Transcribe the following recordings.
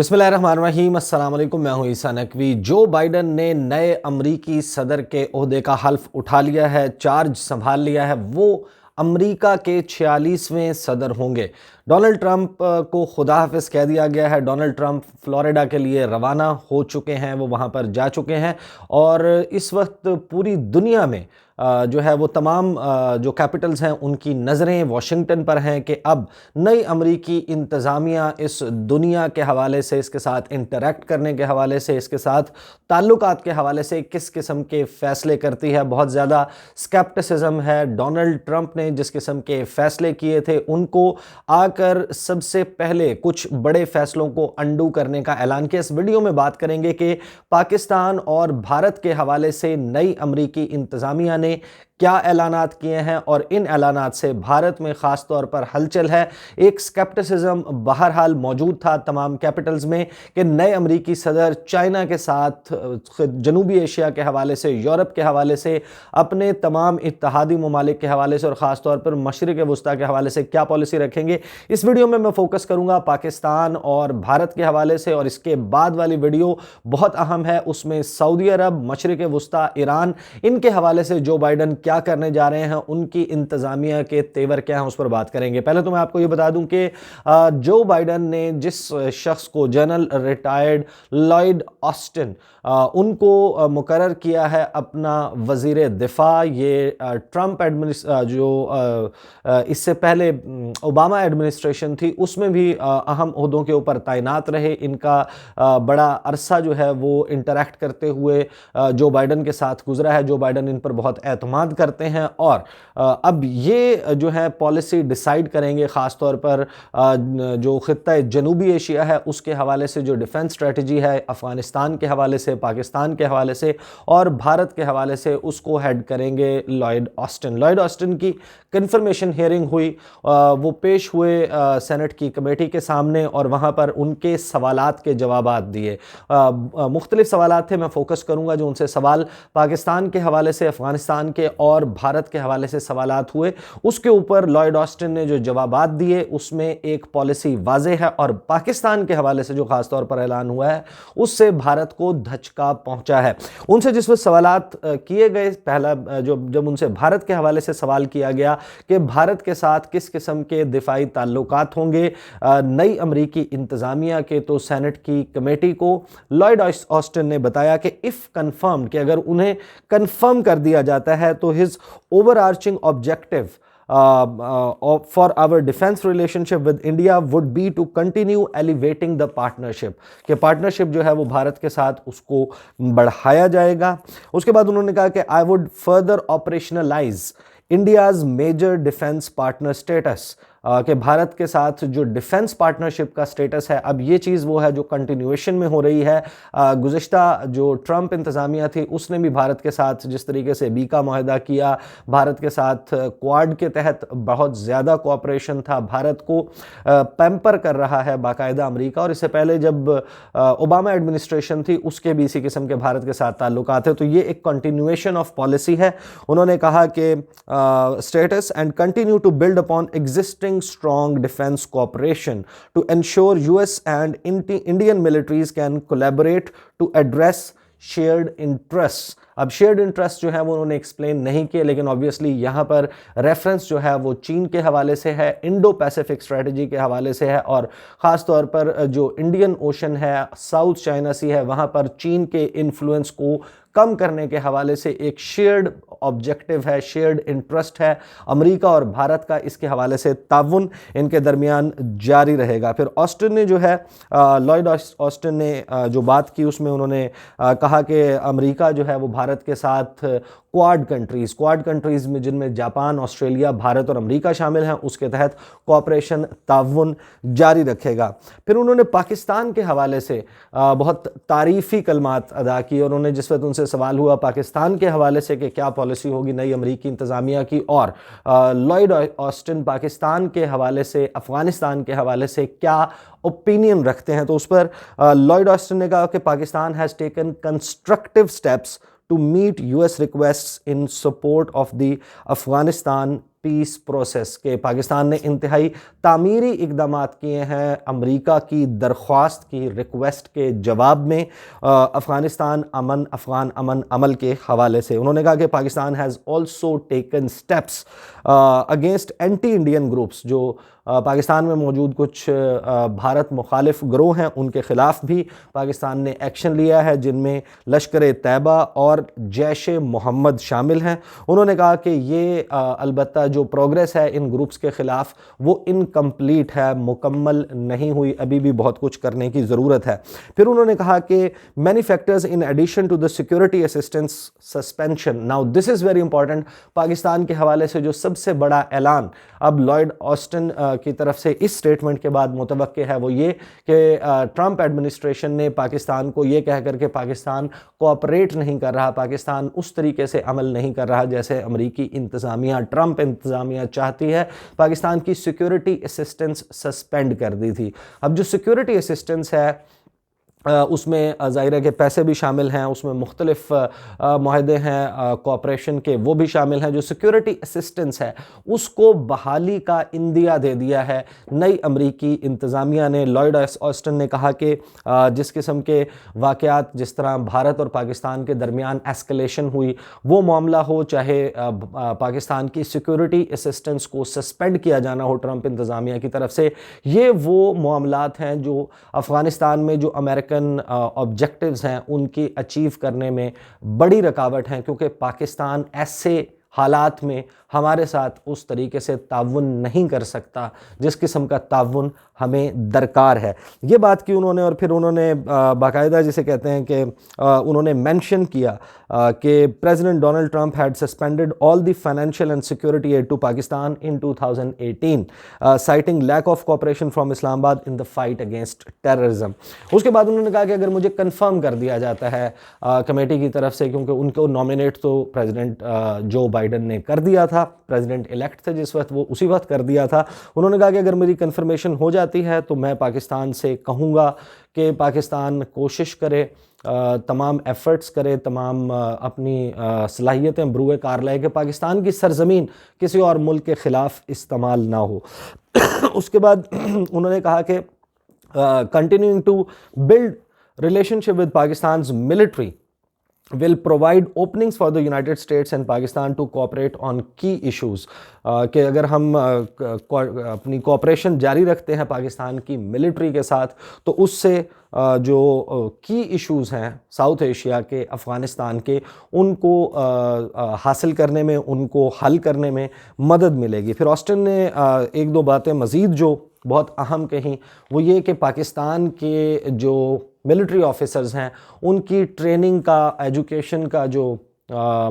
بسم اللہ الرحمن الرحیم، السلام علیکم، میں ہوں عیسیٰ نقوی۔ جو بائیڈن نے نئے امریکی صدر کے عہدے کا حلف اٹھا لیا ہے، چارج سنبھال لیا ہے، وہ امریکہ کے 46ویں صدر ہوں گے۔ ڈونلڈ ٹرمپ کو خدا حافظ کہہ دیا گیا ہے۔ ڈونلڈ ٹرمپ فلوریڈا کے لیے روانہ ہو چکے ہیں، وہ وہاں پر جا چکے ہیں اور اس وقت پوری دنیا میں جو ہے وہ تمام جو کیپٹلز ہیں ان کی نظریں واشنگٹن پر ہیں کہ اب نئی امریکی انتظامیہ اس دنیا کے حوالے سے، اس کے ساتھ انٹریکٹ کرنے کے حوالے سے، اس کے ساتھ تعلقات کے حوالے سے کس قسم کے فیصلے کرتی ہے۔ بہت زیادہ سکیپٹسزم ہے۔ ڈونلڈ ٹرمپ نے جس قسم کے فیصلے کیے تھے ان کو آ کر سب سے پہلے کچھ بڑے فیصلوں کو انڈو کرنے کا اعلان کیا۔ اس ویڈیو میں بات کریں گے کہ پاکستان اور بھارت کے حوالے سے نئی امریکی انتظامیہ نے کیا اعلانات کیے ہیں اور ان اعلانات سے بھارت میں خاص طور پر ہلچل ہے۔ ایک سکیپٹسزم بہرحال موجود تھا تمام کیپٹلز میں کہ نئے امریکی صدر چائنا کے ساتھ، جنوبی ایشیا کے حوالے سے، یورپ کے حوالے سے، اپنے تمام اتحادی ممالک کے حوالے سے اور خاص طور پر مشرق وسطیٰ کے حوالے سے کیا پالیسی رکھیں گے۔ اس ویڈیو میں فوکس کروں گا پاکستان اور بھارت کے حوالے سے، اور اس کے بعد والی ویڈیو بہت اہم ہے، اس میں سعودی عرب، مشرق وسطیٰ، ایران، ان کے حوالے سے جو بائیڈن کیا کرنے جا رہے ہیں، ان کی انتظامیہ کے تیور کیا ہیں، اس پر بات کریں گے۔ پہلے تو میں آپ کو یہ بتا دوں کہ جو بائیڈن نے جس شخص کو جنرل ریٹائرڈ لائیڈ آسٹن ان کو مقرر کیا ہے اپنا وزیر دفاع، یہ ٹرمپ جو اس سے پہلے اوباما ایڈمنسٹریشن تھی اس میں بھی اہم عہدوں کے اوپر تعینات رہے۔ ان کا بڑا عرصہ جو ہے وہ انٹریکٹ کرتے ہوئے جو بائیڈن کے ساتھ گزرا ہے۔ جو بائیڈن ان پر بہت اعتماد کرتے ہیں اور اب یہ جو ہے پالیسی ڈیسائیڈ کریں گے، خاص طور پر جو خطہ جنوبی ایشیا ہے اس کے حوالے سے، جو ڈیفنس اسٹریٹجی ہے افغانستان کے حوالے سے، پاکستان کے حوالے سے اور بھارت کے حوالے سے، اس کو ہیڈ کریں گے لائیڈ آسٹن۔ لائیڈ آسٹن کی کنفرمیشن ہیئرنگ ہوئی، وہ پیش ہوئے سینٹ کی کمیٹی کے سامنے اور وہاں پر ان کے سوالات کے جوابات دیے۔ مختلف سوالات تھے، میں فوکس کروں گا جو ان سے سوال پاکستان کے حوالے سے، افغانستان کے اور بھارت کے حوالے سے سوالات ہوئے، اس کے اوپر لائیڈ آسٹن نے جو جوابات دیے اس میں ایک پالیسی واضح ہے، اور پاکستان کے حوالے سے جو خاص طور پر اعلان ہوا ہے اس سے بھارت کو دھچکا پہنچا ہے۔ ان سے جس وقت سوالات کیے گئے، پہلا جب ان سے بھارت کے حوالے سے سوال کیا گیا کہ بھارت کے ساتھ کس قسم کے دفاعی تعلقات ہوں گے نئی امریکی انتظامیہ کے، تو سینٹ کی کمیٹی کو لائیڈ آسٹن نے بتایا کہ اف کنفرمڈ، کہ اگر انہیں کنفرم کر دیا جاتا ہے تو his overarching objective for our defense relationship with India would be to continue elevating the partnership، کہ پارٹنرشپ جو ہے وہ بھارت کے ساتھ اس کو بڑھایا جائے گا۔ اس کے بعد انہوں نے کہا کہ I would further operationalize India's major defense partner status، کہ بھارت کے ساتھ جو ڈیفنس پارٹنرشپ کا سٹیٹس ہے، اب یہ چیز وہ ہے جو کنٹینیویشن میں ہو رہی ہے۔ گزشتہ جو ٹرمپ انتظامیہ تھی اس نے بھی بھارت کے ساتھ جس طریقے سے بی کا معاہدہ کیا، بھارت کے ساتھ کوآڈ کے تحت بہت زیادہ کوآپریشن تھا، بھارت کو پیمپر کر رہا ہے باقاعدہ امریکہ، اور اس سے پہلے جب اوباما ایڈمنسٹریشن تھی اس کے بھی اسی قسم کے بھارت کے ساتھ تعلقات ہیں، تو یہ ایک کنٹینیویشن آف پالیسی ہے۔ انہوں نے کہا کہ States and continue to build upon existing strong defense cooperation to ensure US and Indian militaries can collaborate to address shared interests۔ اب شیئرڈ انٹرسٹ جو ہے وہ انہوں نے ایکسپلین نہیں کیے، لیکن obviously یہاں پر ریفرنس جو ہے وہ چین کے حوالے سے ہے، انڈو پیسیفک اسٹریٹجی کے حوالے سے ہے، اور خاص طور پر جو انڈین اوشن ہے، ساؤتھ چائنا سی ہے، وہاں پر چین کے انفلوئنس کو کم کرنے کے حوالے سے ایک شیئرڈ آبجیکٹو ہے، شیئرڈ انٹرسٹ ہے امریکہ اور بھارت کا۔ اس کے حوالے سے تعاون ان کے درمیان جاری رہے گا۔ پھر آسٹن نے جو ہے لائیڈ آسٹن نے جو بات کی اس میں انہوں نے کہا کہ امریکہ جو ہے وہ بھارت کے ساتھ کوآڈ کنٹریز میں، جن میں جاپان، آسٹریلیا، بھارت اور امریکہ شامل ہیں، اس کے تحت کوآپریشن، تعاون جاری رکھے گا۔ پھر انہوں نے پاکستان کے حوالے سے بہت تعریفی کلمات ادا کی، اور انہوں نے جس وقت ان سے سوال ہوا پاکستان کے حوالے سے کہ کیا پالیسی ہوگی نئی امریکی انتظامیہ کی، اور لائیڈ آسٹن پاکستان کے حوالے سے، افغانستان کے حوالے سے کیا اوپینین رکھتے ہیں، تو اس پر لائیڈ آسٹن نے کہا کہ Pakistan has taken constructive steps to meet US requests in support of the Afghanistan peace process کہ پاکستان نے انتہائی تعمیری اقدامات کیے ہیں امریکہ کی درخواست کی ریکویسٹ کے جواب میں افغانستان افغان امن عمل کے حوالے سے. انہوں نے کہا کہ Pakistan has also taken steps against anti Indian groups, جو پاکستان میں موجود کچھ بھارت مخالف گروہ ہیں ان کے خلاف بھی پاکستان نے ایکشن لیا ہے, جن میں لشکر طیبہ اور جیش محمد شامل ہیں. انہوں نے کہا کہ یہ البتہ جو پروگریس ہے ان گروپس کے خلاف وہ انکمپلیٹ ہے, مکمل نہیں ہوئی, ابھی بھی بہت کچھ کرنے کی ضرورت ہے. پھر انہوں نے کہا کہ many factors in addition to the security assistance suspension. Now this is very important. Pakistan کے حوالے سے جو سب سے بڑا اعلان اب لائیڈ آسٹن کی طرف سے اس سٹیٹمنٹ کے بعد متوقع ہے وہ یہ کہ ٹرمپ ایڈمنسٹریشن نے پاکستان کو یہ کہہ کر کہ پاکستان کوآپریٹ نہیں کر رہا, پاکستان اس طریقے سے عمل نہیں کر رہا جیسے امریکی انتظامیہ, ٹرمپ انتظامیہ چاہتی ہے, پاکستان کی سیکورٹی اسسٹنس سسپینڈ کر دی تھی. اب جو سیکورٹی اسسٹنس ہے اس میں ظاہر ہے کہ پیسے بھی شامل ہیں, اس میں مختلف معاہدے ہیں کوآپریشن کے وہ بھی شامل ہیں. جو سیکورٹی اسسٹنس ہے اس کو بحالی کا اندیا دے دیا ہے نئی امریکی انتظامیہ نے. لائیڈ آسٹن نے کہا کہ جس قسم کے واقعات جس طرح بھارت اور پاکستان کے درمیان ایسکلیشن ہوئی وہ معاملہ ہو, چاہے پاکستان کی سیکورٹی اسسٹنس کو سسپینڈ کیا جانا ہو ٹرمپ انتظامیہ کی طرف سے, یہ وہ معاملات ہیں جو افغانستان میں جو امریکن آبجیکٹیوز ہیں ان کی اچیو کرنے میں بڑی رکاوٹ ہیں, کیونکہ پاکستان ایسے حالات میں ہمارے ساتھ اس طریقے سے تعاون نہیں کر سکتا جس قسم کا تعاون ہمیں درکار ہے. یہ بات کی انہوں نے, اور پھر انہوں نے باقاعدہ جسے کہتے ہیں کہ انہوں نے مینشن کیا کہ President Donald Trump had suspended all the financial and security aid to Pakistan in 2018 citing lack of cooperation from Islamabad in the fight against terrorism. اس کے بعد انہوں نے کہا کہ اگر مجھے کنفرم کر دیا جاتا ہے کمیٹی کی طرف سے, کیونکہ ان کو نامینیٹ تو پریزیڈنٹ جو بائیڈن نے کر دیا تھا, پریزیڈنٹ الیکٹ تھے جس وقت, وہ اسی وقت کر دیا تھا. انہوں نے کہا کہ اگر میری کنفرمیشن ہو جاتی ہے تو میں پاکستان سے کہوں گا کہ پاکستان کوشش کرے, تمام ایفرٹس کرے, تمام اپنی صلاحیتیں بروئے کار لائے کہ پاکستان کی سرزمین کسی اور ملک کے خلاف استعمال نہ ہو. اس کے بعد انہوں نے کہا کہ continuing to build relationship with Pakistan's military will provide openings for the United States and Pakistan to cooperate on key issues. کہ اگر ہم اپنی کوآپریشن جاری رکھتے ہیں پاکستان کی ملٹری کے ساتھ تو اس سے جو کی ایشوز ہیں ساؤتھ ایشیا کے, افغانستان کے, ان کو حاصل کرنے میں, ان کو حل کرنے میں مدد ملے گی. پھر آسٹن نے ایک دو باتیں مزید جو بہت اہم کہیں, وہ یہ کہ پاکستان کے جو ملٹری آفیسرز ہیں ان کی ٹریننگ کا, ایجوکیشن کا جو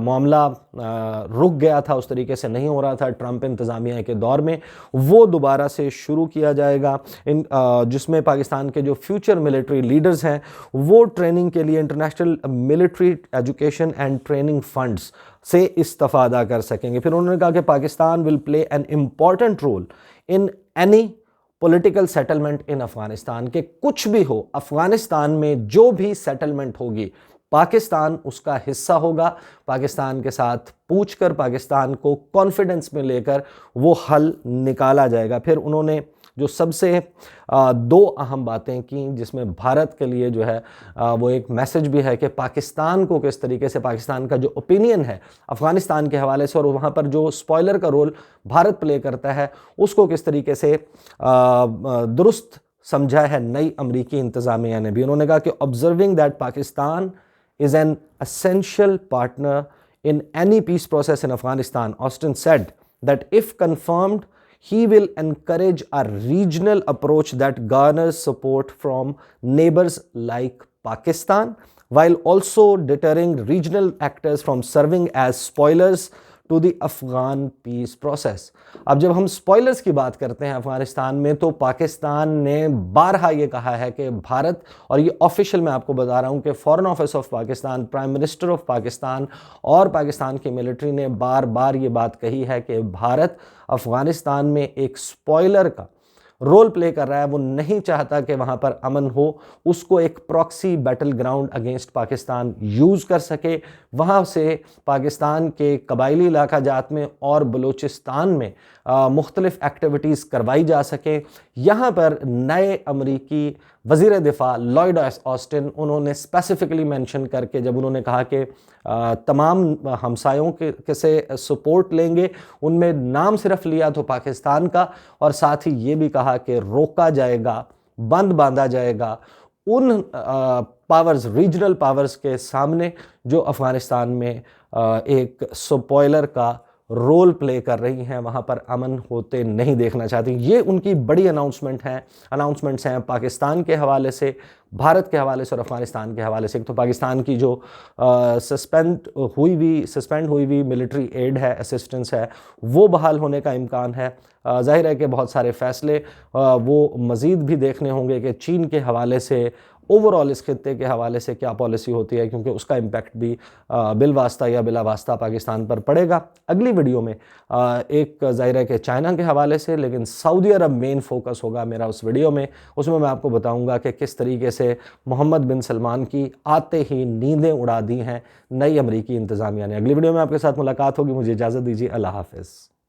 معاملہ رک گیا تھا, اس طریقے سے نہیں ہو رہا تھا ٹرمپ انتظامیہ کے دور میں, وہ دوبارہ سے شروع کیا جائے گا, جس میں پاکستان کے جو فیوچر ملٹری لیڈرز ہیں وہ ٹریننگ کے لیے international military education and training funds سے استفادہ کر سکیں گے. پھر انہوں نے کہا کہ Pakistan will play an important role in any political settlement in Afghanistan, کہ کچھ بھی ہو افغانستان میں جو بھی سیٹلمنٹ ہوگی پاکستان اس کا حصہ ہوگا, پاکستان کے ساتھ پوچھ کر, پاکستان کو کانفیڈنس میں لے کر وہ حل نکالا جائے گا. پھر انہوں نے جو سب سے دو اہم باتیں کی جس میں بھارت کے لیے جو ہے وہ ایک میسج بھی ہے کہ پاکستان کو کس طریقے سے, پاکستان کا جو اوپینین ہے افغانستان کے حوالے سے اور وہاں پر جو اسپوائلر کا رول بھارت پلے کرتا ہے اس کو کس طریقے سے درست سمجھا ہے نئی امریکی انتظامیہ نے بھی. انہوں نے کہا کہ observing that Pakistan is an essential partner in any peace process in Afghanistan, Austin said that if confirmed, he will encourage a regional approach that garners support from neighbors like Pakistan, while also deterring regional actors from serving as spoilers to the Afghan peace process. اب جب ہم spoilers کی بات کرتے ہیں افغانستان میں تو پاکستان نے بارہا یہ کہا ہے کہ بھارت, اور یہ آفیشیل میں آپ کو بتا رہا ہوں کہ foreign office of Pakistan, prime minister of Pakistan اور پاکستان کی ملٹری نے بار بار یہ بات کہی ہے کہ بھارت افغانستان میں ایک سپوائلر کا رول پلے کر رہا ہے، وہ نہیں چاہتا کہ وہاں پر امن ہو، اس کو ایک proxy battle ground against Pakistan use کر سکے، وہاں سے پاکستان کے قبائلی علاقہ جات میں اور بلوچستان میں مختلف ایکٹیویٹیز کروائی جا سکیں۔ یہاں پر نئے امریکی وزیر دفاع لائیڈ آسٹن، انہوں نے اسپیسیفکلی مینشن کر کے جب انہوں نے کہا کہ تمام ہمسایوں کے سے سپورٹ لیں گے، ان میں نام صرف لیا تو پاکستان کا، اور ساتھ ہی یہ بھی کہا کہ روکا جائے گا، بند باندھا جائے گا ان پاورز، ریجنل پاورز کے سامنے جو افغانستان میں ایک سپوائلر کا رول پلے کر رہی ہیں، وہاں پر امن ہوتے نہیں دیکھنا چاہتی۔ یہ ان کی بڑی اناؤنسمنٹس ہیں پاکستان کے حوالے سے، بھارت کے حوالے سے اور افغانستان کے حوالے سے۔ ایک تو پاکستان کی جو سسپینڈ ہوئی ہوئی ملٹری ایڈ ہے، اسسٹنس ہے، وہ بحال ہونے کا امکان ہے۔ ظاہر ہے کہ بہت سارے فیصلے وہ مزید بھی دیکھنے ہوں گے کہ چین کے حوالے سے اوورآل اس خطے کے حوالے سے کیا پالیسی ہوتی ہے، کیونکہ اس کا امپیکٹ بھی بالواسطہ یا بلا واسطہ پاکستان پر پڑے گا۔ اگلی ویڈیو میں ایک ظاہر ہے کہ چائنا کے حوالے سے، لیکن سعودی عرب مین فوکس ہوگا میرا اس ویڈیو میں۔ اس میں آپ کو بتاؤں گا کہ کس طریقے سے محمد بن سلمان کی آتے ہی نیندیں اڑا دی ہیں نئی امریکی انتظامیہ نے۔ اگلی ویڈیو میں آپ کے ساتھ ملاقات ہوگی، مجھے اجازت دیجیے، اللہ حافظ۔